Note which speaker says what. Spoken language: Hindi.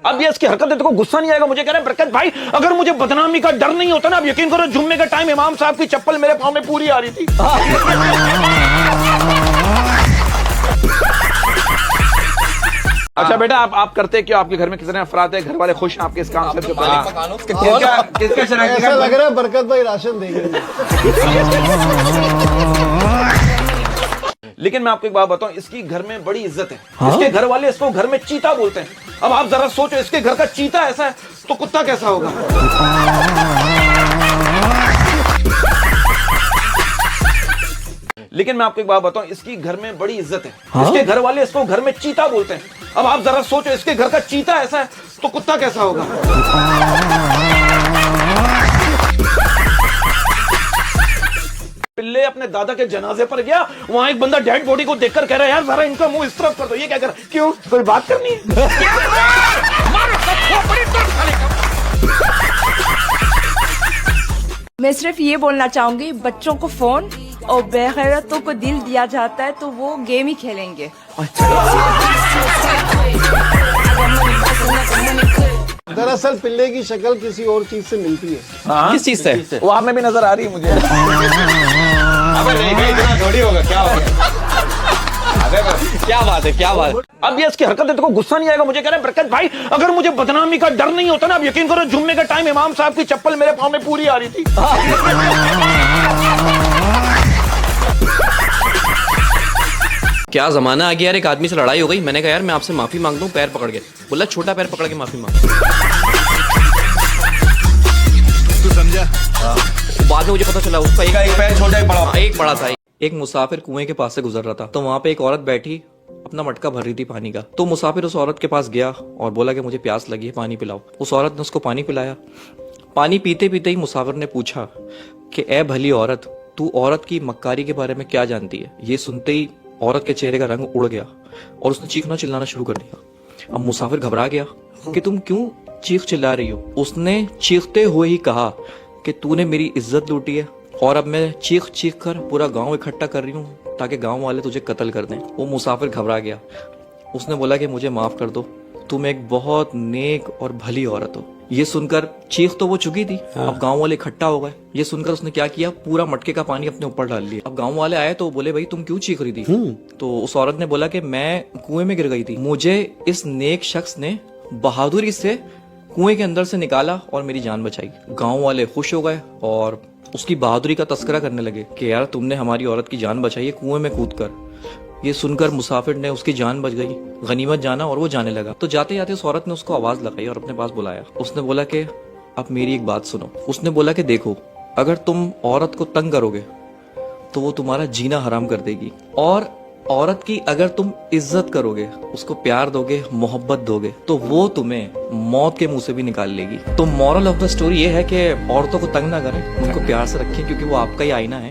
Speaker 1: अब ये इसकी हरकत देखो, गुस्सा नहीं आएगा मुझे? कह रहे हैं बरकत भाई, अगर मुझे बदनामी का डर नहीं होता ना, अब यकीन करो जुम्मे का टाइम इमाम साहब की चप्पल मेरे पाँव में पूरी आ रही थी। अच्छा बेटा, आप करते क्यों? आपके घर में कितने अफराद है? घर वाले खुश हैं आपके इस काम से?
Speaker 2: ऐसा लग रहा है बरकत भाई राशन देंगे।
Speaker 1: लेकिन मैं आपको एक बात बताऊं, इसकी घर में बड़ी इज्जत है। इसके घर वाले इसको घर में चीता बोलते हैं। अब आप जरा सोचो, इसके घर का चीता ऐसा है तो कुत्ता कैसा होगा? लेकिन मैं आपको एक बात बताऊं, इसकी घर में बड़ी इज्जत है। इसके घर वाले इसको घर में चीता बोलते हैं। अब आप जरा सोचो, इसके घर का चीता ऐसा है तो कुत्ता कैसा होगा? पिल्ले अपने दादा के जनाजे पर गया, वहां एक बंदा डेड बॉडी को देखकर कह रहा है यार जरा इनका मुंह इस तरफ कर दो। ये क्या कर रहा है? क्यों, कोई बात करनी है?
Speaker 3: मैं सिर्फ ये बोलना चाहूंगी, बच्चों को फोन और बेगैरतों को दिल दिया जाता है तो वो गेम ही खेलेंगे।
Speaker 2: दरअसल पिल्ले की शक्ल किसी और चीज से मिलती है।
Speaker 1: किस चीज से? वो आप में भी नजर आ रही है मुझे।
Speaker 4: थोड़ी होगा, क्या होगा?
Speaker 1: क्या बात है, क्या बात है? अब ये इसकी हरकत देखो, गुस्सा नहीं आएगा मुझे? कह रहे हैं बरकत भाई, अगर मुझे बदनामी का डर नहीं होता ना, अब यकीन करो जुम्मे का टाइम इमाम साहब की चप्पल मेरे पाँव में पूरी आ रही थी।
Speaker 5: क्या जमाना आ गया यार, एक आदमी से लड़ाई हो गई, मैंने कहा यार मैं आपसे माफी मांगता हूँ, पैर पकड़ के। बोला छोटा पैर पकड़ के माफी मांग।
Speaker 4: तू समझा?
Speaker 5: बाद में मुझे पता चला उसका
Speaker 4: एक पैर छोटा एक बड़ा।
Speaker 5: एक बड़ा था। एक मुसाफिर कुएं के पास से गुजर रहा था, तो वहां पे एक औरत बैठी अपना मटका भर रही थी पानी का। तो मुसाफिर उस औरत के पास गया और बोला कि मुझे प्यास लगी है, पानी पिलाओ। उस औरत ने उसको पानी पिलाया। पानी पीते पीते ही मुसाफिर ने पूछा कि ए भली औरत, तू औरत की मक्कारी के बारे में क्या जानती है? ये सुनते ही औरत के चेहरे का रंग उड़ गया और उसने चीखना चिल्लाना शुरू कर दिया। अब मुसाफिर घबरा गया कि तुम क्यों चीख चिल्ला रही हो? उसने चीखते हुए ही कहा कि तूने मेरी इज्जत लूटी है और अब मैं चीख चीख कर पूरा गांव इकट्ठा कर रही हूँ ताकि गांव वाले तुझे कत्ल कर दें। वो मुसाफिर घबरा गया। उसने बोला कि मुझे माफ कर दो, तुम एक बहुत नेक और भली औरत हो। ये सुनकर, चीख तो वो चुकी थी, अब गांव वाले इकट्ठा हो गए। ये सुनकर उसने क्या किया, पूरा मटके का पानी अपने ऊपर डाल लिया। अब गांव वाले आए तो बोले भाई तुम क्यों चीख रही थी? तो उस औरत ने बोला कि मैं कुएं में गिर गई थी, मुझे इस नेक शख्स ने बहादुरी से कुएं के अंदर से निकाला और मेरी जान बचाई। गांव वाले खुश हो गए और उसकी बहादुरी का तस्करा करने लगे कि यार तुमने हमारी औरत की जान बचाई है कुएं में कूद कर। ये सुनकर मुसाफिर ने, उसकी जान बच गई, गनीमत जाना, और वो जाने लगा। तो जाते जाते उस औरत ने उसको आवाज लगाई और अपने पास बुलाया। उसने बोला कि अब मेरी एक बात सुनो। उसने बोला कि देखो, अगर तुम औरत को तंग करोगे तो वो तुम्हारा जीना हराम कर देगी, और औरत की अगर तुम इज्जत करोगे, उसको प्यार दोगे, मोहब्बत दोगे, तो वो तुम्हें मौत के मुंह से भी निकाल लेगी। तो मॉरल ऑफ द स्टोरी ये है कि औरतों को तंग ना करें, उनको प्यार से रखें, क्योंकि वो आपका ही आईना है।